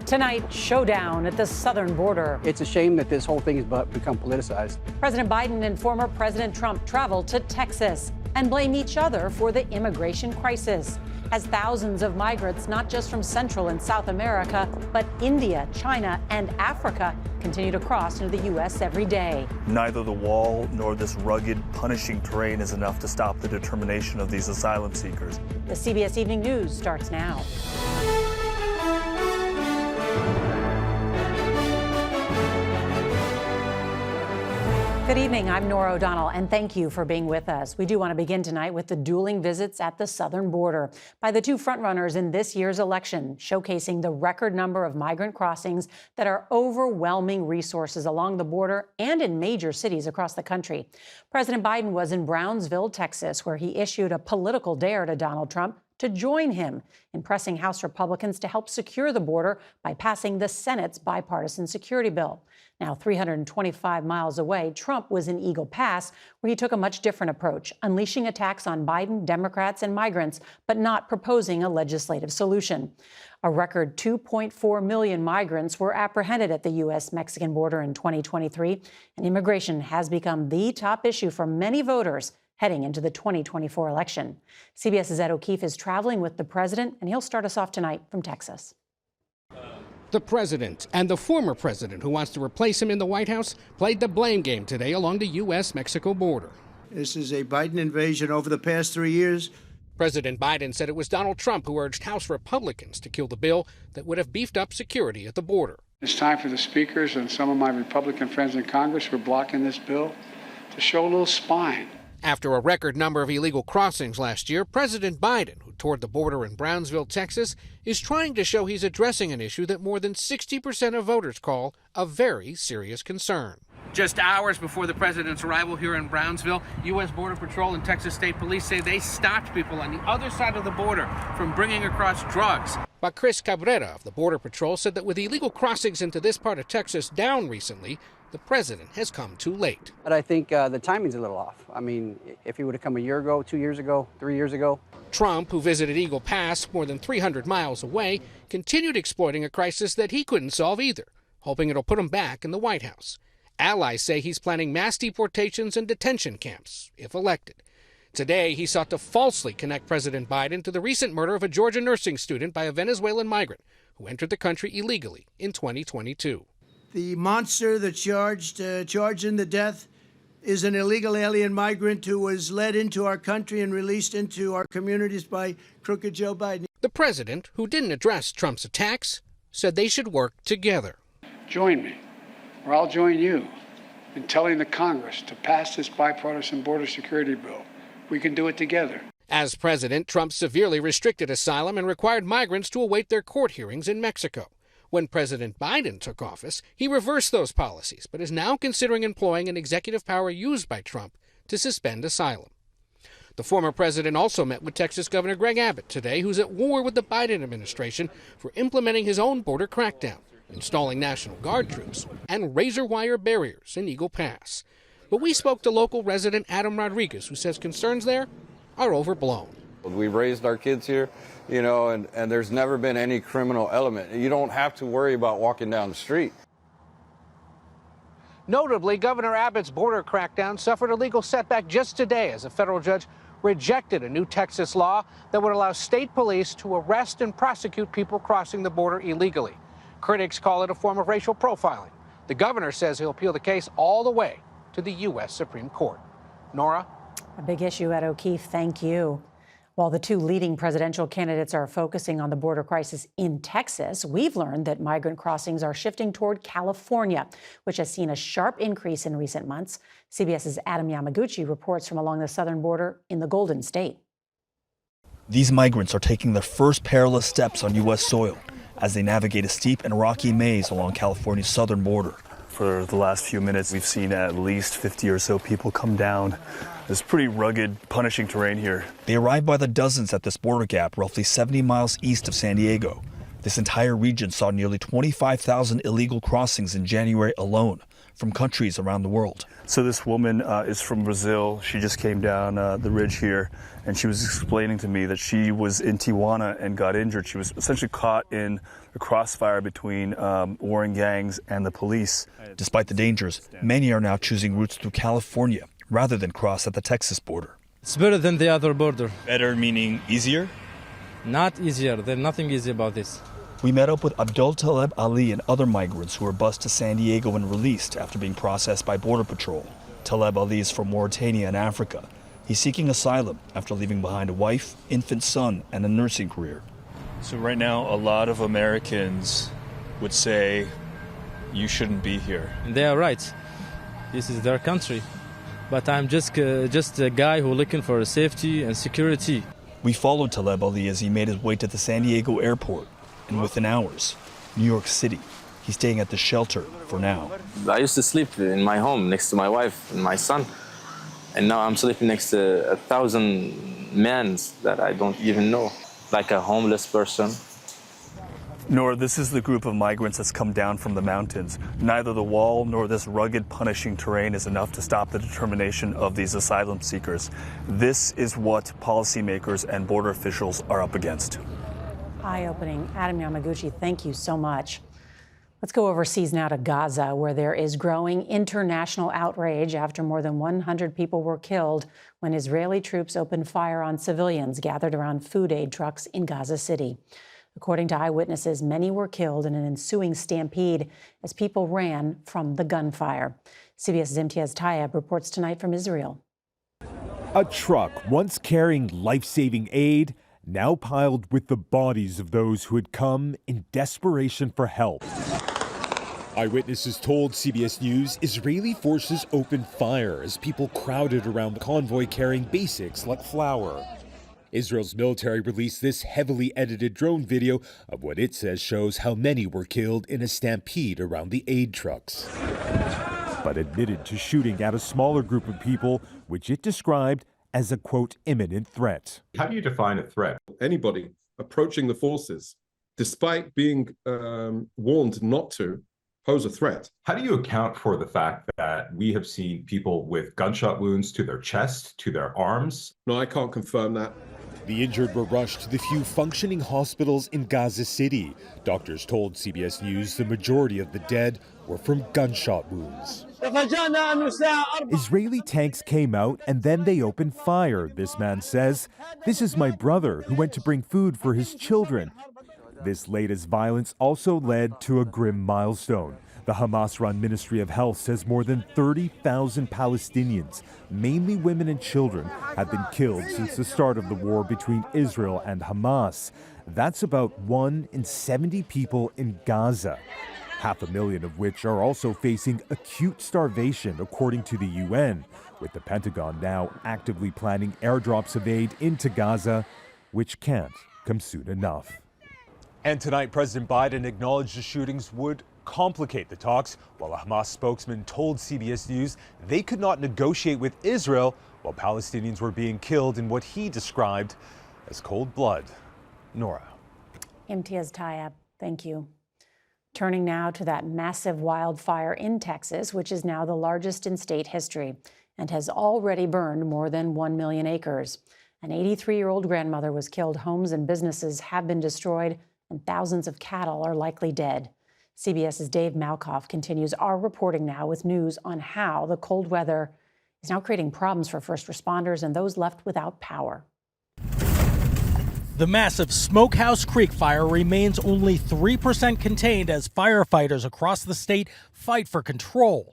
Tonight, showdown at the southern border. It's a shame that this whole thing has become politicized. President Biden and former President Trump travel to Texas and blame each other for the immigration crisis, as thousands of migrants, not just from Central and South America, but India, China, and Africa, continue to cross into the U.S. every day. Neither the wall nor this rugged, punishing terrain is enough to stop the determination of these asylum seekers. The CBS Evening News starts now. Good evening, I'm Nora O'Donnell, and thank you for being with us. We do want to begin tonight with the dueling visits at the southern border by the two frontrunners in this year's election, showcasing the record number of migrant crossings that are overwhelming resources along the border and in major cities across the country. President Biden was in Brownsville, Texas, where he issued a political dare to Donald Trump to join him in pressing House Republicans to help secure the border by passing the Senate's bipartisan security bill. Now, 325 miles away, Trump was in Eagle Pass, where he took a much different approach, unleashing attacks on Biden, Democrats, and migrants, but not proposing a legislative solution. A record 2.4 million migrants were apprehended at the U.S.-Mexican border in 2023, and immigration has become the top issue for many voters heading into the 2024 election. CBS's Ed O'Keefe is traveling with the president, and he'll start us off tonight from Texas. The president and the former president who wants to replace him in the White House played the blame game today along the U.S.-Mexico border. This is a Biden invasion over the past 3 years. President Biden said it was Donald Trump who urged House Republicans to kill the bill that would have beefed up security at the border. It's time for the speakers and some of my Republican friends in Congress who are blocking this bill to show a little spine. After a record number of illegal crossings last year, President Biden, who toured the border in Brownsville, Texas, is trying to show he's addressing an issue that more than 60% of voters call a very serious concern. Just hours before the president's arrival here in Brownsville, U.S. Border Patrol and Texas State Police say they stopped people on the other side of the border from bringing across drugs. But Chris Cabrera of the Border Patrol said that with illegal crossings into this part of Texas down recently, the president has come too late. But I think the timing's a little off. I mean, if he would have come a year ago, 2 years ago, 3 years ago. Trump, who visited Eagle Pass more than 300 miles away, continued exploiting a crisis that he couldn't solve either, hoping it'll put him back in the White House. Allies say he's planning mass deportations and detention camps, if elected. Today, he sought to falsely connect President Biden to the recent murder of a Georgia nursing student by a Venezuelan migrant who entered the country illegally in 2022. The monster that charged in the death is an illegal alien migrant who was led into our country and released into our communities by crooked Joe Biden. The president, who didn't address Trump's attacks, said they should work together. Join me, or I'll join you, in telling the Congress to pass this bipartisan border security bill. We can do it together. As president, Trump severely restricted asylum and required migrants to await their court hearings in Mexico. When President Biden took office, he reversed those policies, but is now considering employing an executive power used by Trump to suspend asylum. The former president also met with Texas Governor Greg Abbott today, who's at war with the Biden administration for implementing his own border crackdown, installing National Guard troops, and razor wire barriers in Eagle Pass. But we spoke to local resident Adam Rodriguez, who says concerns there are overblown. We've raised our kids here, and there's never been any criminal element. You don't have to worry about walking down the street. Notably, Governor Abbott's border crackdown suffered a legal setback just today as a federal judge rejected a new Texas law that would allow state police to arrest and prosecute people crossing the border illegally. Critics call it a form of racial profiling. The governor says he'll appeal the case all the way to the U.S. Supreme Court. Nora? A big issue at O'Keefe. Thank you. While the two leading presidential candidates are focusing on the border crisis in Texas, we've learned that migrant crossings are shifting toward California, which has seen a sharp increase in recent months. CBS's Adam Yamaguchi reports from along the southern border in the Golden State. These migrants are taking their first perilous steps on U.S. soil as they navigate a steep and rocky maze along California's southern border. For the last few minutes, we've seen at least 50 or so people come down this pretty rugged, punishing terrain here. They arrive by the dozens at this border gap, roughly 70 miles east of San Diego. This entire region saw nearly 25,000 illegal crossings in January alone, from countries around the world. So this woman is from Brazil. She just came down the ridge here, and she was explaining to me that she was in Tijuana and got injured. She was essentially caught in a crossfire between warring gangs and the police. Despite the dangers, many are now choosing routes through California rather than cross at the Texas border. It's better than the other border. Better meaning easier? Not easier. There's nothing easy about this. We met up with Abdul Taleb Ali and other migrants who were bused to San Diego and released after being processed by Border Patrol. Taleb Ali is from Mauritania in Africa. He's seeking asylum after leaving behind a wife, infant son, and a nursing career. So right now, a lot of Americans would say, you shouldn't be here. And they are right. This is their country. But I'm just a guy who's looking for safety and security. We followed Taleb Ali as he made his way to the San Diego airport. And within hours, New York City. He's staying at the shelter for now. I used to sleep in my home next to my wife and my son. And now I'm sleeping next to 1,000 men that I don't even know, like a homeless person. Nora, this is the group of migrants that's come down from the mountains. Neither the wall nor this rugged, punishing terrain is enough to stop the determination of these asylum seekers. This is what policymakers and border officials are up against. Eye-opening. Adam Yamaguchi, thank you so much. Let's go overseas now to Gaza, where there is growing international outrage after more than 100 people were killed when Israeli troops opened fire on civilians gathered around food aid trucks in Gaza City. According to eyewitnesses, many were killed in an ensuing stampede as people ran from the gunfire. CBS's Imtiaz Tayeb reports tonight from Israel. A truck once carrying life-saving aid, now piled with the bodies of those who had come in desperation for help. Eyewitnesses told CBS News Israeli forces opened fire as people crowded around the convoy carrying basics like flour. Israel's military released this heavily edited drone video of what it says shows how many were killed in a stampede around the aid trucks, but admitted to shooting at a smaller group of people, which it described as a, quote, imminent threat. How do you define a threat? Anybody approaching the forces, despite being warned not to, pose a threat. How do you account for the fact that we have seen people with gunshot wounds to their chest, to their arms? No, I can't confirm that. The injured were rushed to the few functioning hospitals in Gaza City. Doctors told CBS News the majority of the dead were from gunshot wounds. Israeli tanks came out and then they opened fire, this man says. This is my brother who went to bring food for his children. This latest violence also led to a grim milestone. The Hamas-run Ministry of Health says more than 30,000 Palestinians, mainly women and children, have been killed since the start of the war between Israel and Hamas. That's about 1 in 70 people in Gaza, 500,000 of which are also facing acute starvation, according to the UN, with the Pentagon now actively planning airdrops of aid into Gaza, which can't come soon enough. And tonight, President Biden acknowledged the shootings would complicate the talks, while a Hamas spokesman told CBS News they could not negotiate with Israel while Palestinians were being killed in what he described as cold blood. Nora. Imtiaz Tayeb, thank you. Turning now to that massive wildfire in Texas, which is now the largest in state history and has already burned more than 1 million acres. An 83-year-old grandmother was killed, homes and businesses have been destroyed, and thousands of cattle are likely dead. CBS's Dave Malkoff continues our reporting now with news on how the cold weather is now creating problems for first responders and those left without power. The massive Smokehouse Creek fire remains only 3% contained as firefighters across the state fight for control.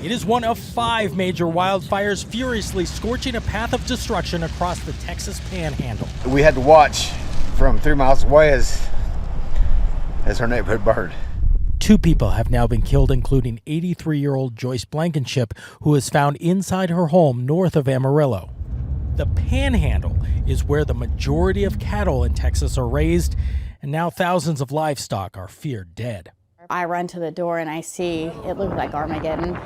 It is one of 5 major wildfires furiously scorching a path of destruction across the Texas Panhandle. We had to watch from 3 miles away as her neighborhood burned. 2 people have now been killed, including 83-year-old Joyce Blankenship, who was found inside her home north of Amarillo. The Panhandle is where the majority of cattle in Texas are raised, and now thousands of livestock are feared dead. I run to the door and I see it looked like Armageddon.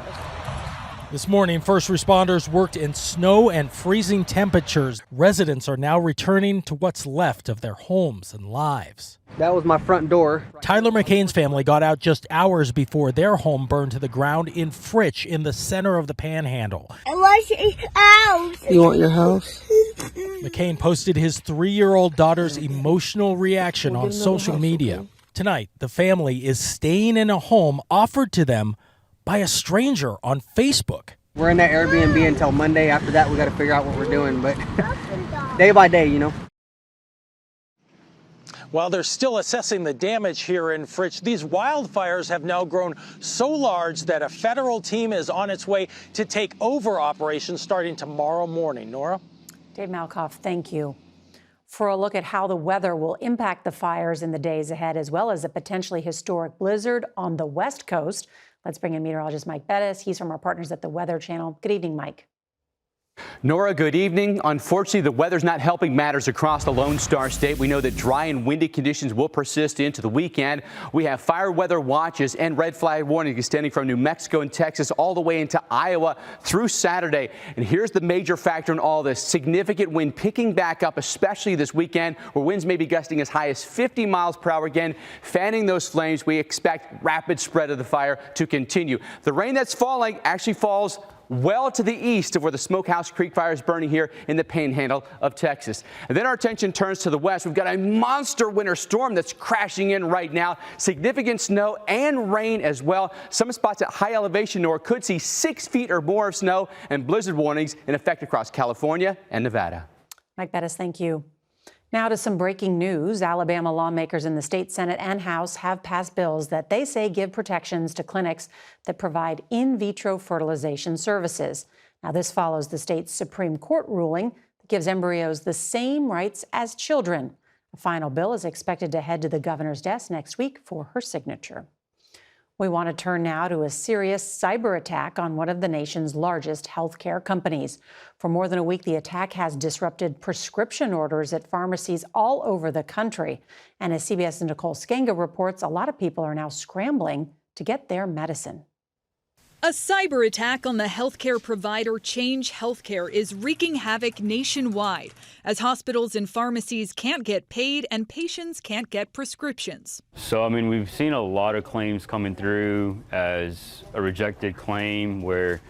This morning, first responders worked in snow and freezing temperatures. Residents are now returning to what's left of their homes and lives. That was my front door. Tyler McCain's family got out just hours before their home burned to the ground in Fritch in the center of the Panhandle. I want your house. You want your house? McCain posted his 3-year-old daughter's emotional reaction on social media. Tonight, the family is staying in a home offered to them by a stranger on Facebook. We're in that Airbnb until Monday. After that, we got to figure out what we're doing, but day by day, you know. While they're still assessing the damage here in Fritch, these wildfires have now grown so large that a federal team is on its way to take over operations starting tomorrow morning. Nora? Dave Malkoff, thank you. For a look at how the weather will impact the fires in the days ahead, as well as a potentially historic blizzard on the West Coast, let's bring in meteorologist Mike Bettis. He's from our partners at the Weather Channel. Good evening, Mike. Nora, good evening. Unfortunately, the weather's not helping matters across the Lone Star State. We know that dry and windy conditions will persist into the weekend. We have fire weather watches and red flag warnings extending from New Mexico and Texas all the way into Iowa through Saturday. And here's the major factor in all this: significant wind picking back up, especially this weekend, where winds may be gusting as high as 50 miles per hour again, fanning those flames. We expect rapid spread of the fire to continue. The rain that's falling actually falls well to the east of where the Smokehouse Creek fire is burning here in the Panhandle of Texas. And then our attention turns to the west. We've got a monster winter storm that's crashing in right now. Significant snow and rain as well. Some spots at high elevation north could see 6 feet or more of snow, and blizzard warnings in effect across California and Nevada. Mike Bettis, thank you. Now to some breaking news. Alabama lawmakers in the state Senate and House have passed bills that they say give protections to clinics that provide in vitro fertilization services. Now, this follows the state's Supreme Court ruling that gives embryos the same rights as children. A final bill is expected to head to the governor's desk next week for her signature. We want to turn now to a serious cyber attack on one of the nation's largest healthcare companies. For more than a week, the attack has disrupted prescription orders at pharmacies all over the country. And as CBS's Nicole Skenga reports, a lot of people are now scrambling to get their medicine. A cyber attack on the healthcare provider Change Healthcare is wreaking havoc nationwide as hospitals and pharmacies can't get paid and patients can't get prescriptions. So, we've seen a lot of claims coming through as a rejected claim where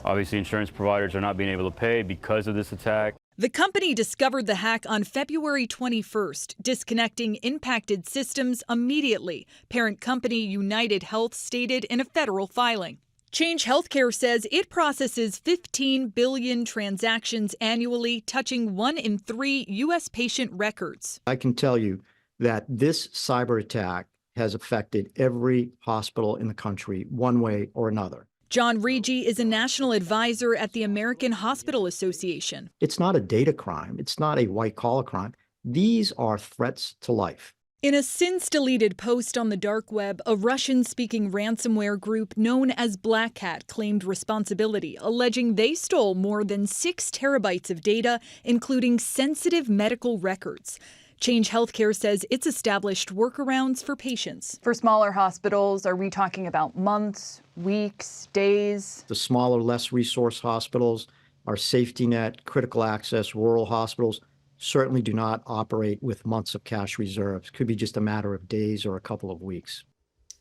obviously insurance providers are not being able to pay because of this attack. The company discovered the hack on February 21st, disconnecting impacted systems immediately, parent company United Health stated in a federal filing. Change Healthcare says it processes 15 billion transactions annually, touching 1 in 3 U.S. patient records. I can tell you that this cyber attack has affected every hospital in the country one way or another. John Rigi is a national advisor at the American Hospital Association. It's not a data crime. It's not a white-collar crime. These are threats to life. In a since-deleted post on the dark web, a Russian-speaking ransomware group known as Black Hat claimed responsibility, alleging they stole more than 6 terabytes of data, including sensitive medical records. Change Healthcare says it's established workarounds for patients. For smaller hospitals, are we talking about months, weeks, days? The smaller, less resource hospitals, our safety net, critical access, rural hospitals, certainly do not operate with months of cash reserves. Could be just a matter of days or a couple of weeks.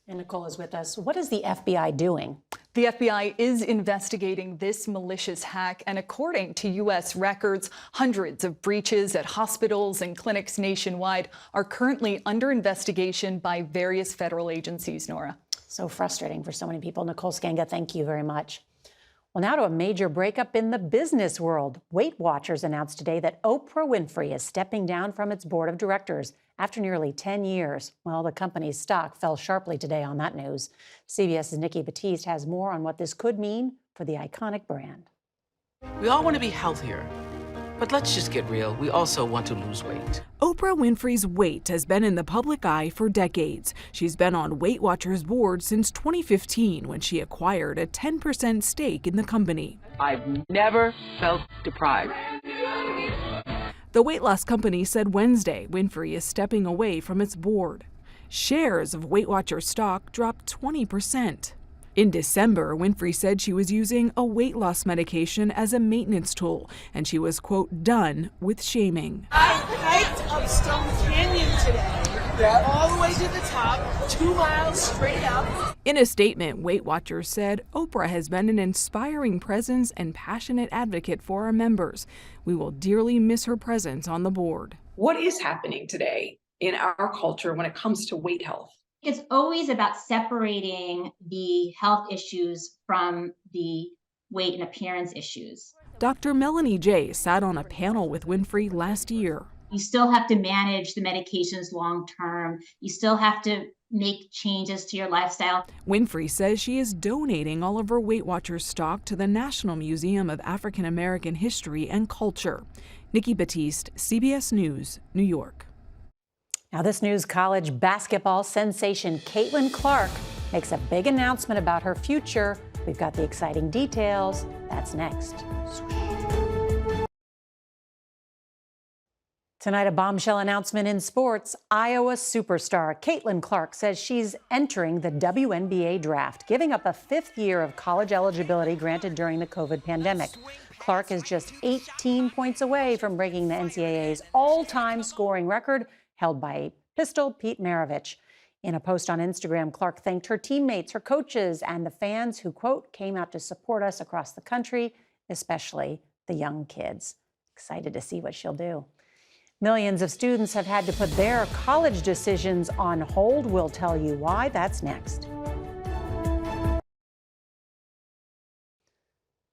And Nicole is with us. What is the FBI doing? The FBI is investigating this malicious hack, and according to U.S. records, hundreds of breaches at hospitals and clinics nationwide are currently under investigation by various federal agencies, Nora. So frustrating for so many people. Nicole Skenga, thank you very much. Well, now to a major breakup in the business world. Weight Watchers announced today that Oprah Winfrey is stepping down from its board of directors after nearly 10 years. Well, the company's stock fell sharply today on that news. CBS's Nikki Batiste has more on what this could mean for the iconic brand. We all want to be healthier, but let's just get real. We also want to lose weight. Oprah Winfrey's weight has been in the public eye for decades. She's been on Weight Watchers' board since 2015 when she acquired a 10% stake in the company. I've never felt deprived. The weight loss company said Wednesday Winfrey is stepping away from its board. Shares of Weight Watchers stock dropped 20%. In December, Winfrey said she was using a weight loss medication as a maintenance tool, and she was, quote, done with shaming. I hiked up Stone Canyon today, all the way to the top, 2 miles straight up. In a statement, Weight Watchers said Oprah has been an inspiring presence and passionate advocate for our members. We will dearly miss her presence on the board. What is happening today in our culture when it comes to weight health? It's always about separating the health issues from the weight and appearance issues. Dr. Melanie J. sat on a panel with Winfrey last year. You still have to manage the medications long term. You still have to make changes to your lifestyle. Winfrey says she is donating all of her Weight Watchers stock to the National Museum of African American History and Culture. Nikki Batiste, CBS News, New York. Now, this news, college basketball sensation Caitlin Clark makes a big announcement about her future. We've got the exciting details. That's next. Tonight, a bombshell announcement in sports. Iowa superstar Caitlin Clark says she's entering the WNBA draft, giving up a 5th year of college eligibility granted during the COVID pandemic. Clark is just 18 points away from breaking the NCAA's all-time scoring record, held by Pistol Pete Maravich. In a post on Instagram, Clark thanked her teammates, her coaches, and the fans who, quote, came out to support us across the country, especially the young kids. Excited to see what she'll do. Millions of students have had to put their college decisions on hold. We'll tell you why. That's next.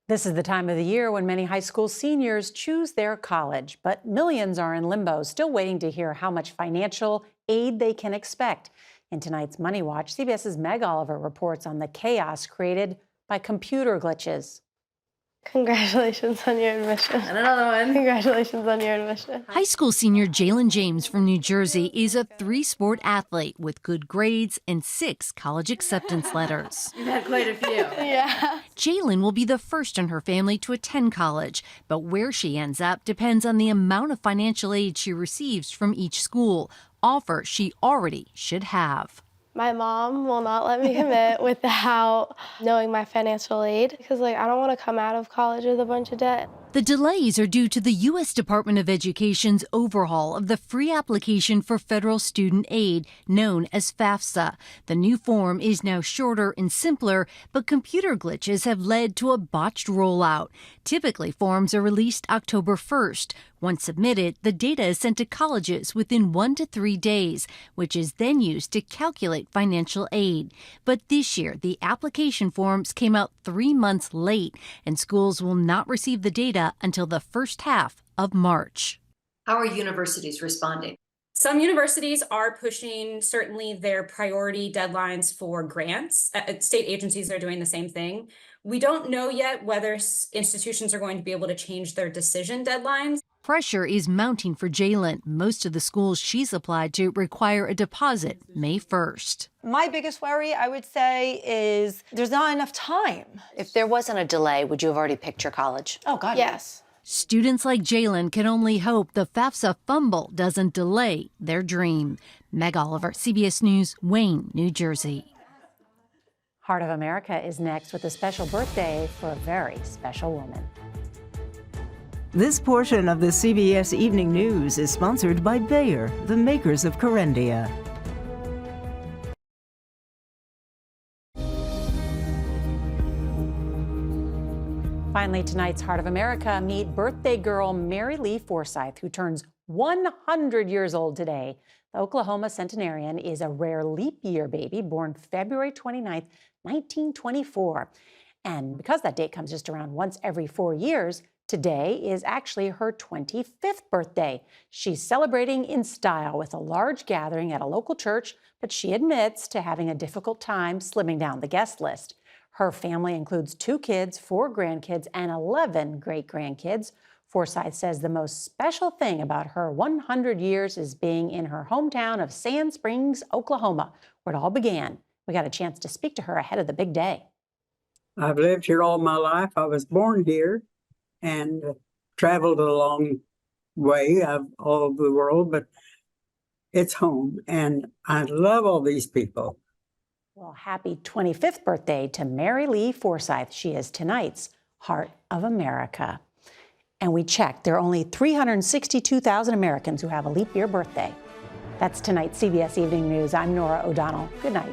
This is the time of the year when many high school seniors choose their college, but millions are in limbo, still waiting to hear how much financial aid they can expect. In tonight's Money Watch, CBS's Meg Oliver reports on the chaos created by computer glitches. Congratulations on your admission. And another one. Congratulations on your admission. High school senior Jalen James from New Jersey is a 3-sport athlete with good grades and 6 college acceptance letters. You've had quite a few. Yeah. Jalen will be the first in her family to attend college, but where she ends up depends on the amount of financial aid she receives from each school, offer she already should have. My mom will not let me commit without knowing my financial aid because, I don't want to come out of college with a bunch of debt. The delays are due to the U.S. Department of Education's overhaul of the free application for federal student aid, known as FAFSA. The new form is now shorter and simpler, but computer glitches have led to a botched rollout. Typically, forms are released October 1st. Once submitted, the data is sent to colleges within 1 to 3 days, which is then used to calculate financial aid. But this year, the application forms came out 3 months late, and schools will not receive the data until the first half of March. How are universities responding? Some universities are pushing certainly their priority deadlines for grants. State agencies are doing the same thing. We don't know yet whether institutions are going to be able to change their decision deadlines. Pressure is mounting for Jalen. Most of the schools she's applied to require a deposit May 1st. My biggest worry, I would say, is there's not enough time. If there wasn't a delay, would you have already picked your college? Oh, God, yes. Students like Jalen can only hope the FAFSA fumble doesn't delay their dream. Meg Oliver, CBS News, Wayne, New Jersey. Heart of America is next with a special birthday for a very special woman. This portion of the CBS Evening News is sponsored by Bayer, the makers of Corendia. Finally, tonight's Heart of America, meet birthday girl Mary Lee Forsyth, who turns 100 years old today. The Oklahoma centenarian is a rare leap year baby born February 29th, 1924. And because that date comes just around once every 4 years, today is actually her 25th birthday. She's celebrating in style with a large gathering at a local church, but she admits to having a difficult time slimming down the guest list. Her family includes 2 kids, 4 grandkids, and 11 great-grandkids. Forsyth says the most special thing about her 100 years is being in her hometown of Sand Springs, Oklahoma, where it all began. We got a chance to speak to her ahead of the big day. I've lived here all my life. I was born here and traveled a long way all over the world, but it's home. And I love all these people. Well, happy 25th birthday to Mary Lee Forsyth. She is tonight's Heart of America. And we checked, there are only 362,000 Americans who have a leap year birthday. That's tonight's CBS Evening News. I'm Norah O'Donnell. Good night.